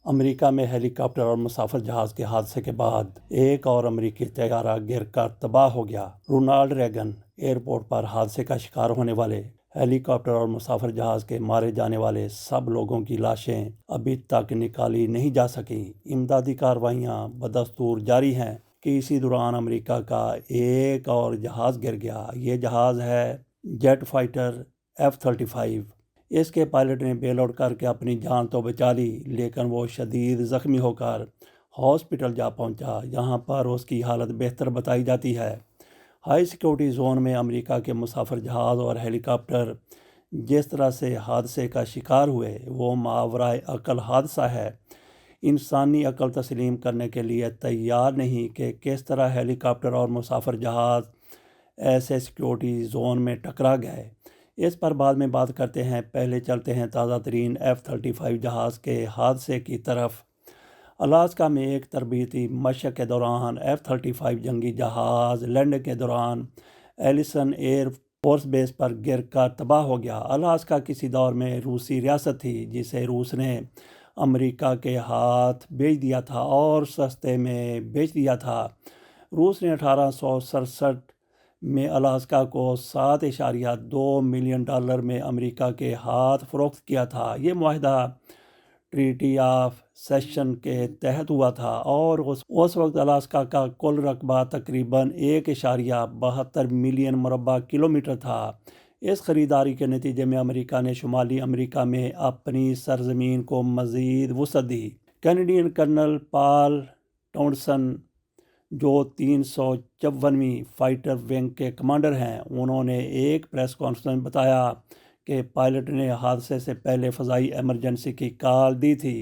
امریکہ میں ہیلی کاپٹر اور مسافر جہاز کے حادثے کے بعد ایک اور امریکی طیارہ گر کر تباہ ہو گیا۔ رونالڈ ریگن ایئرپورٹ پر حادثے کا شکار ہونے والے ہیلی کاپٹر اور مسافر جہاز کے مارے جانے والے سب لوگوں کی لاشیں ابھی تک نکالی نہیں جا سکیں۔ امدادی کارروائیاں بدستور جاری ہیں کہ اسی دوران امریکہ کا ایک اور جہاز گر گیا۔ یہ جہاز ہے جیٹ فائٹر F-35۔ اس کے پائلٹ نے بیل آؤٹ کر کے اپنی جان تو بچا لی، لیکن وہ شدید زخمی ہو کر ہاسپٹل جا پہنچا، جہاں پر اس کی حالت بہتر بتائی جاتی ہے۔ ہائی سیکیورٹی زون میں امریکہ کے مسافر جہاز اور ہیلی کاپٹر جس طرح سے حادثے کا شکار ہوئے وہ ماورائے عقل حادثہ ہے۔ انسانی عقل تسلیم کرنے کے لیے تیار نہیں کہ کس طرح ہیلی کاپٹر اور مسافر جہاز ایسے سیکیورٹی زون میں ٹکرا گئے۔ اس پر بعد میں بات کرتے ہیں، پہلے چلتے ہیں تازہ ترین F-35 جہاز کے حادثے کی طرف۔ الاسکا میں ایک تربیتی مشق کے دوران F-35 جنگی جہاز لینڈنگ کے دوران ایلیسن ایئر فورس بیس پر گر کر تباہ ہو گیا۔ الاسکا کسی دور میں روسی ریاست تھی جسے روس نے امریکہ کے ہاتھ بیچ دیا تھا اور سستے میں بیچ دیا تھا۔ روس نے 1867 میں الاسکا کو $7.2 ملین میں امریکہ کے ہاتھ فروخت کیا تھا۔ یہ معاہدہ ٹریٹی آف سیشن کے تحت ہوا تھا اور اس وقت الاسکا کا کل رقبہ تقریباً 1.72 ملین مربع کلومیٹر تھا۔ اس خریداری کے نتیجے میں امریکہ نے شمالی امریکہ میں اپنی سرزمین کو مزید وسعت دی۔ کینیڈین کرنل پال ٹاؤنسن جو 354ویں فائٹر ونگ کے کمانڈر ہیں، انہوں نے ایک پریس کانفرنس میں بتایا کہ پائلٹ نے حادثے سے پہلے فضائی ایمرجنسی کی کال دی تھی۔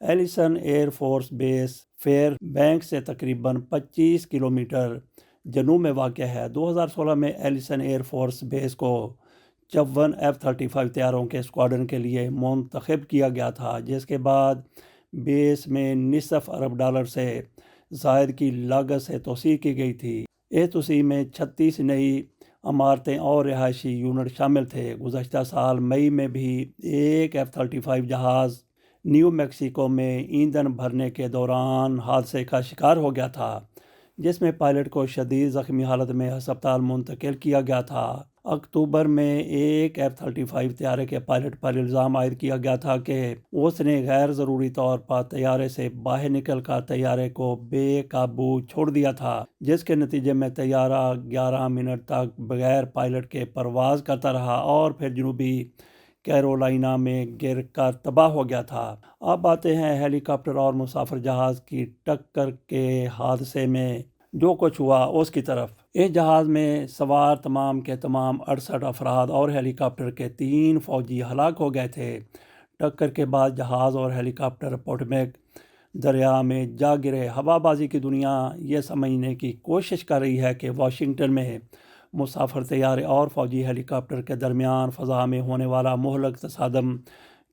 ایلیسن ایئر فورس بیس فیر بینک سے تقریباً 25 کلومیٹر جنوب میں واقع ہے۔ 2016 میں ایلیسن ایئر فورس بیس کو 54 F-35 طیاروں کے اسکواڈرن کے لیے منتخب کیا گیا تھا، جس کے بعد بیس میں $2.5 ارب سے زائد کی لاگت سے توسیع کی گئی تھی۔ اس توسیع میں 36 نئی عمارتیں اور رہائشی یونٹ شامل تھے۔ گزشتہ سال مئی میں بھی ایک F-35 جہاز نیو میکسیکو میں ایندھن بھرنے کے دوران حادثے کا شکار ہو گیا تھا، جس میں پائلٹ کو شدید زخمی حالت میں ہسپتال منتقل کیا گیا تھا۔ اکتوبر میں ایک F-35 طیارے کے پائلٹ پر الزام عائد کیا گیا تھا کہ اس نے غیر ضروری طور پر طیارے سے باہر نکل کر طیارے کو بے قابو چھوڑ دیا تھا، جس کے نتیجے میں طیارہ 11 منٹ تک بغیر پائلٹ کے پرواز کرتا رہا اور پھر جنوبی کیرولائنا میں گر کر تباہ ہو گیا تھا۔ اب آتے ہیں ہیلی کاپٹر اور مسافر جہاز کی ٹکر کے حادثے میں جو کچھ ہوا اس کی طرف۔ اس جہاز میں سوار تمام کے تمام 68 افراد اور ہیلی کاپٹر کے 3 فوجی ہلاک ہو گئے تھے۔ ٹکر کے بعد جہاز اور ہیلی کاپٹر پوٹومیک دریا میں جا گرے۔ ہوا بازی کی دنیا یہ سمجھنے کی کوشش کر رہی ہے کہ واشنگٹن میں مسافر طیارے اور فوجی ہیلی کاپٹر کے درمیان فضا میں ہونے والا مہلک تصادم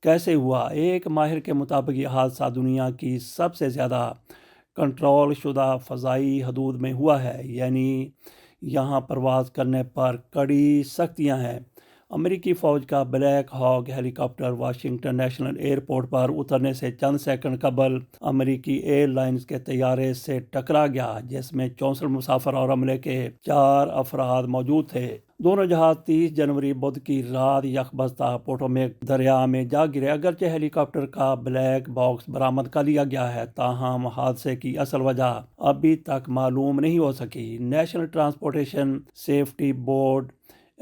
کیسے ہوا۔ ایک ماہر کے مطابق یہ حادثہ دنیا کی سب سے زیادہ کنٹرول شدہ فضائی حدود میں ہوا ہے، یعنی یہاں پرواز کرنے پر کڑی سختیاں ہیں۔ امریکی فوج کا بلیک ہاک ہیلی کاپٹر واشنگٹن نیشنل ایئرپورٹ پر اترنے سے چند سیکنڈ قبل امریکی ایئر لائنز کے طیارے سے ٹکرا گیا، جس میں 64 مسافر اور عملے کے 4 افراد موجود تھے۔ دونوں جہاز 30 جنوری بدھ کی رات یکبستہ پوٹومیک دریا میں جا گرے۔ اگرچہ ہیلی کاپٹر کا بلیک باکس برآمد کر لیا گیا ہے، تاہم حادثے کی اصل وجہ ابھی تک معلوم نہیں ہو سکی۔ National transportation safety board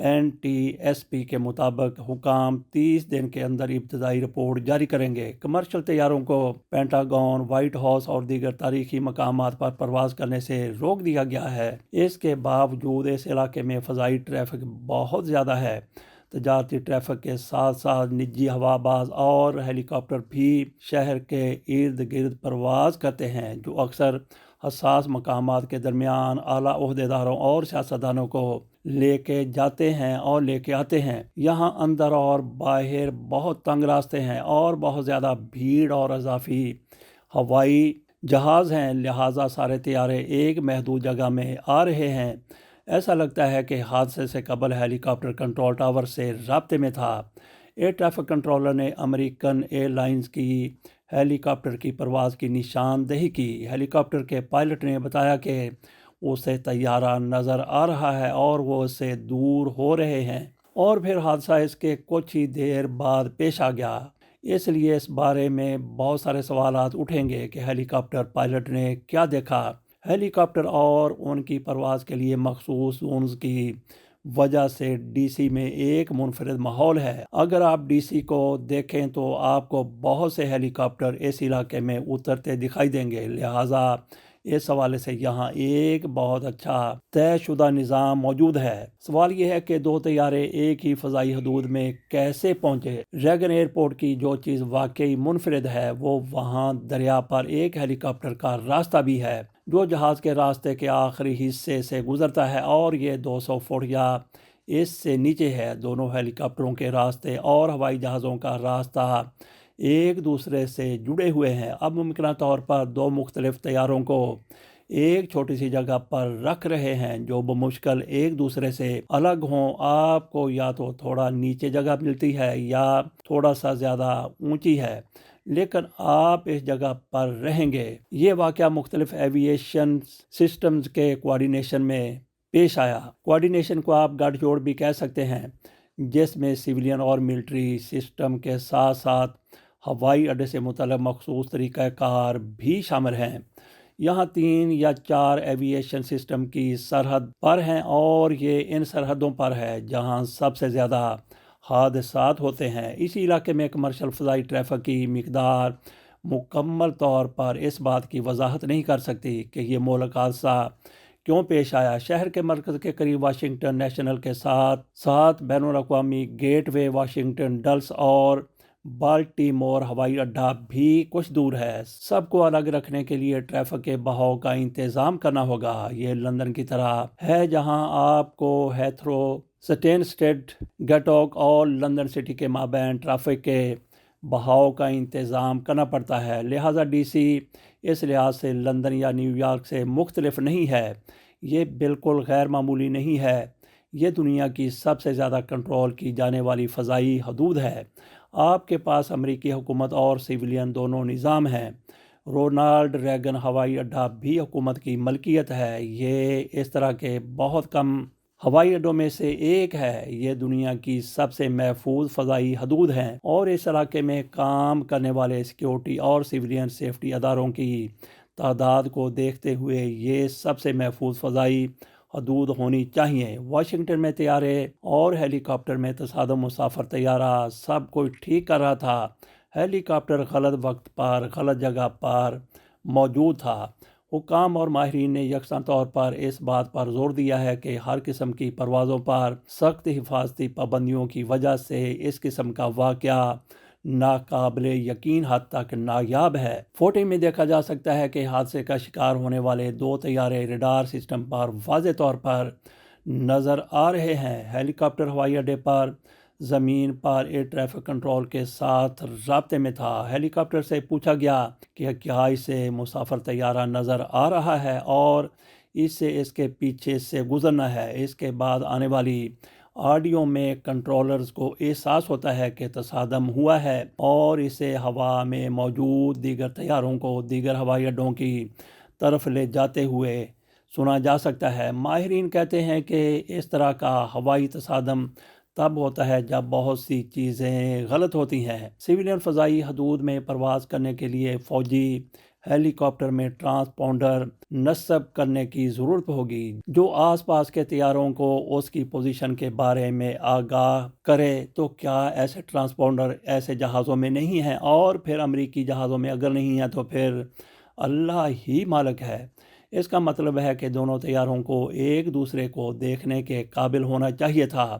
NTSB کے مطابق حکام 30 دن کے اندر ابتدائی رپورٹ جاری کریں گے۔ کمرشل طیاروں کو پینٹاگون، وائٹ ہاؤس اور دیگر تاریخی مقامات پر پرواز کرنے سے روک دیا گیا ہے۔ اس کے باوجود اس علاقے میں فضائی ٹریفک بہت زیادہ ہے۔ تجارتی ٹریفک کے ساتھ ساتھ نجی ہوا باز اور ہیلی کاپٹر بھی شہر کے ارد گرد پرواز کرتے ہیں، جو اکثر حساس مقامات کے درمیان اعلیٰ عہدیداروں اور سیاستدانوں کو لے کے جاتے ہیں اور لے کے آتے ہیں۔ یہاں اندر اور باہر بہت تنگ راستے ہیں اور بہت زیادہ بھیڑ اور اضافی ہوائی جہاز ہیں، لہٰذا سارے طیارے ایک محدود جگہ میں آ رہے ہیں۔ ایسا لگتا ہے کہ حادثے سے قبل ہیلی کاپٹر کنٹرول ٹاور سے رابطے میں تھا۔ ایئر ٹریفک کنٹرولر نے امریکن ایئر لائنز کی ہیلی کاپٹر کی پرواز کی نشاندہی کی۔ ہیلی کاپٹر کے پائلٹ نے بتایا کہ اسے طیارہ نظر آ رہا ہے اور وہ اس سے دور ہو رہے ہیں، اور پھر حادثہ اس کے کچھ ہی دیر بعد پیش آ گیا۔ اس لیے اس بارے میں بہت سارے سوالات اٹھیں گے کہ ہیلی کاپٹر پائلٹ نے کیا دیکھا۔ ہیلی کاپٹر اور ان کی پرواز کے لیے مخصوص زونز کی وجہ سے ڈی سی میں ایک منفرد ماحول ہے۔ اگر آپ ڈی سی کو دیکھیں تو آپ کو بہت سے ہیلی کاپٹر اس علاقے میں اترتے دکھائی دیں گے، لہٰذا اس حوالے سے یہاں ایک بہت اچھا طے شدہ نظام موجود ہے۔ سوال یہ ہے کہ دو طیارے ایک ہی فضائی حدود میں کیسے پہنچے؟ ریگن ایئرپورٹ کی جو چیز واقعی منفرد ہے وہ وہاں دریا پر ایک ہیلی کاپٹر کا راستہ بھی ہے جو جہاز کے راستے کے آخری حصے سے گزرتا ہے، اور یہ 200 فٹ یا اس سے نیچے ہے۔ دونوں ہیلی کاپٹروں کے راستے اور ہوائی جہازوں کا راستہ ایک دوسرے سے جڑے ہوئے ہیں۔ اب ممکنہ طور پر دو مختلف طیاروں کو ایک چھوٹی سی جگہ پر رکھ رہے ہیں جو بمشکل ایک دوسرے سے الگ ہوں۔ آپ کو یا تو تھوڑا نیچے جگہ ملتی ہے یا تھوڑا سا زیادہ اونچی ہے، لیکن آپ اس جگہ پر رہیں گے۔ یہ واقعہ مختلف ایوییشن سسٹمز کے کوارڈینیشن میں پیش آیا۔ کوارڈینیشن کو آپ گٹھ جوڑ بھی کہہ سکتے ہیں، جس میں سویلین اور ملٹری سسٹم کے ساتھ ساتھ ہوائی اڈے سے متعلق مخصوص طریقہ کار بھی شامل ہیں۔ یہاں 3 یا 4 ایوییشن سسٹم کی سرحد پر ہیں، اور یہ ان سرحدوں پر ہے جہاں سب سے زیادہ حادثات ہوتے ہیں۔ اسی علاقے میں کمرشل فضائی ٹریفک کی مقدار مکمل طور پر اس بات کی وضاحت نہیں کر سکتی کہ یہ مہلک حادثہ کیوں پیش آیا۔ شہر کے مرکز کے قریب واشنگٹن نیشنل کے ساتھ ساتھ بین الاقوامی گیٹ وے، واشنگٹن ڈلس اور بالٹیمور ہوائی اڈہ بھی کچھ دور ہے۔ سب کو الگ رکھنے کے لیے ٹریفک کے بہاؤ کا انتظام کرنا ہوگا۔ یہ لندن کی طرح ہے جہاں آپ کو ہیتھرو، سٹینسٹیڈ، گیٹوک اور لندن سٹی کے مابین ٹریفک کے بہاؤ کا انتظام کرنا پڑتا ہے، لہٰذا ڈی سی اس لحاظ سے لندن یا نیو یارک سے مختلف نہیں ہے۔ یہ بالکل غیر معمولی نہیں ہے، یہ دنیا کی سب سے زیادہ کنٹرول کی جانے والی فضائی حدود ہے۔ آپ کے پاس امریکی حکومت اور سویلین دونوں نظام ہیں۔ رونالڈ ریگن ہوائی اڈہ بھی حکومت کی ملکیت ہے۔ یہ اس طرح کے بہت کم ہوائی اڈوں میں سے ایک ہے۔ یہ دنیا کی سب سے محفوظ فضائی حدود ہیں، اور اس علاقے میں کام کرنے والے سیکیورٹی اور سویلین سیفٹی اداروں کی تعداد کو دیکھتے ہوئے یہ سب سے محفوظ فضائی حدود ہونی چاہیے۔ واشنگٹن میں طیارے اور ہیلی کاپٹر میں تصادم، مسافر طیارہ سب کچھ ٹھیک کر رہا تھا۔ ہیلی کاپٹر غلط وقت پر غلط جگہ پر موجود تھا۔ حکام اور ماہرین نے یکساں طور پر اس بات پر زور دیا ہے کہ ہر قسم کی پروازوں پر سخت حفاظتی پابندیوں کی وجہ سے اس قسم کا واقعہ ناقابل یقین حد تک نایاب ہے۔ فوٹو میں دیکھا جا سکتا ہے کہ حادثے کا شکار ہونے والے دو طیارے ریڈار سسٹم پر واضح طور پر نظر آ رہے ہیں۔ ہیلی کاپٹر ہوائی اڈے پر زمین پر ایئر ٹریفک کنٹرول کے ساتھ رابطے میں تھا۔ ہیلی کاپٹر سے پوچھا گیا کہ کیا اسے مسافر طیارہ نظر آ رہا ہے اور اسے اس کے پیچھے سے گزرنا ہے۔ اس کے بعد آنے والی آڈیو میں کنٹرولرز کو احساس ہوتا ہے کہ تصادم ہوا ہے، اور اسے ہوا میں موجود دیگر طیاروں کو دیگر ہوائی اڈوں کی طرف لے جاتے ہوئے سنا جا سکتا ہے۔ ماہرین کہتے ہیں کہ اس طرح کا ہوائی تصادم تب ہوتا ہے جب بہت سی چیزیں غلط ہوتی ہیں۔ سویلین فضائی حدود میں پرواز کرنے کے لیے فوجی ہیلی کاپٹر میں ٹرانسپونڈر نصب کرنے کی ضرورت ہوگی جو آس پاس کے طیاروں کو اس کی پوزیشن کے بارے میں آگاہ کرے۔ تو کیا ایسے ٹرانسپونڈر ایسے جہازوں میں نہیں ہیں؟ اور پھر امریکی جہازوں میں اگر نہیں ہیں تو پھر اللہ ہی مالک ہے۔ اس کا مطلب ہے کہ دونوں طیاروں کو ایک دوسرے کو دیکھنے کے قابل ہونا چاہیے تھا۔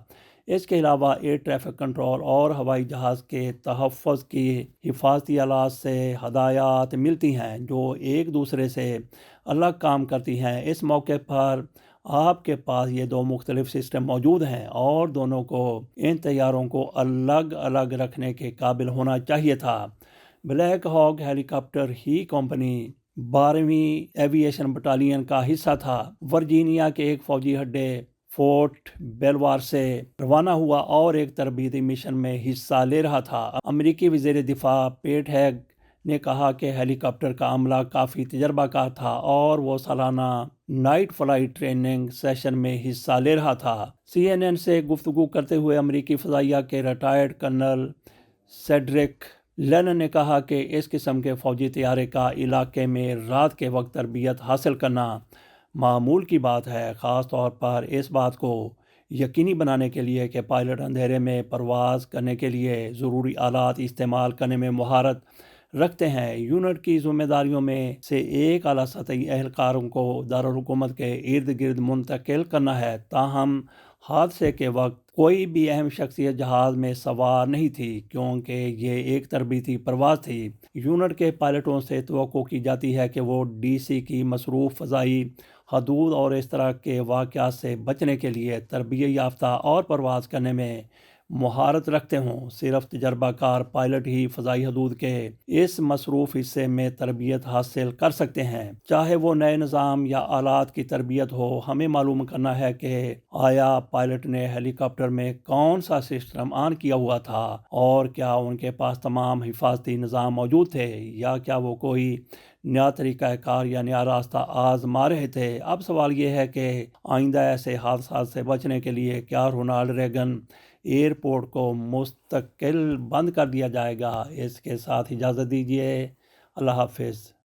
اس کے علاوہ ایئر ٹریفک کنٹرول اور ہوائی جہاز کے تحفظ کی حفاظتی آلات سے ہدایات ملتی ہیں جو ایک دوسرے سے الگ کام کرتی ہیں۔ اس موقع پر آپ کے پاس یہ دو مختلف سسٹم موجود ہیں، اور دونوں کو ان طیاروں کو الگ الگ رکھنے کے قابل ہونا چاہیے تھا۔ بلیک ہاک ہیلی کاپٹر ہی کمپنی 12ویں ایوییشن بٹالین کا حصہ تھا۔ ورجینیا کے ایک فوجی اڈے فورٹ بیلوار سے روانہ ہوا اور ایک تربیتی مشن میں حصہ لے رہا تھا۔ امریکی وزیر دفاع پیٹ ہیگ نے کہا کہ ہیلی کاپٹر کا عملہ کافی تجربہ کار تھا اور وہ سالانہ نائٹ فلائٹ ٹریننگ سیشن میں حصہ لے رہا تھا۔ CNN سے گفتگو کرتے ہوئے امریکی فضائیہ کے ریٹائرڈ کرنل سیڈرک لینن نے کہا کہ اس قسم کے فوجی طیارے کا علاقے میں رات کے وقت تربیت حاصل کرنا معمول کی بات ہے، خاص طور پر اس بات کو یقینی بنانے کے لیے کہ پائلٹ اندھیرے میں پرواز کرنے کے لیے ضروری آلات استعمال کرنے میں مہارت رکھتے ہیں۔ یونٹ کی ذمہ داریوں میں سے ایک اعلیٰ سطحی اہلکاروں کو دارالحکومت کے ارد گرد منتقل کرنا ہے۔ تاہم حادثے کے وقت کوئی بھی اہم شخصیت جہاز میں سوار نہیں تھی کیونکہ یہ ایک تربیتی پرواز تھی۔ یونٹ کے پائلٹوں سے توقع کی جاتی ہے کہ وہ DC کی مصروف فضائی حدود اور اس طرح کے واقعات سے بچنے کے لیے تربیت یافتہ اور پرواز کرنے میں مہارت رکھتے ہوں۔ صرف تجربہ کار پائلٹ ہی فضائی حدود کے اس مصروف حصے میں تربیت حاصل کر سکتے ہیں، چاہے وہ نئے نظام یا آلات کی تربیت ہو۔ ہمیں معلوم کرنا ہے کہ آیا پائلٹ نے ہیلی کاپٹر میں کون سا سسٹم آن کیا ہوا تھا اور کیا ان کے پاس تمام حفاظتی نظام موجود تھے، یا کیا وہ کوئی نیا طریقہ کار یا نیا راستہ آزما رہے تھے۔ اب سوال یہ ہے کہ آئندہ ایسے حادثات سے بچنے کے لیے کیا رونالڈ ریگن ایئرپورٹ کو مستقل بند کر دیا جائے گا؟ اس کے ساتھ اجازت دیجیے، اللہ حافظ۔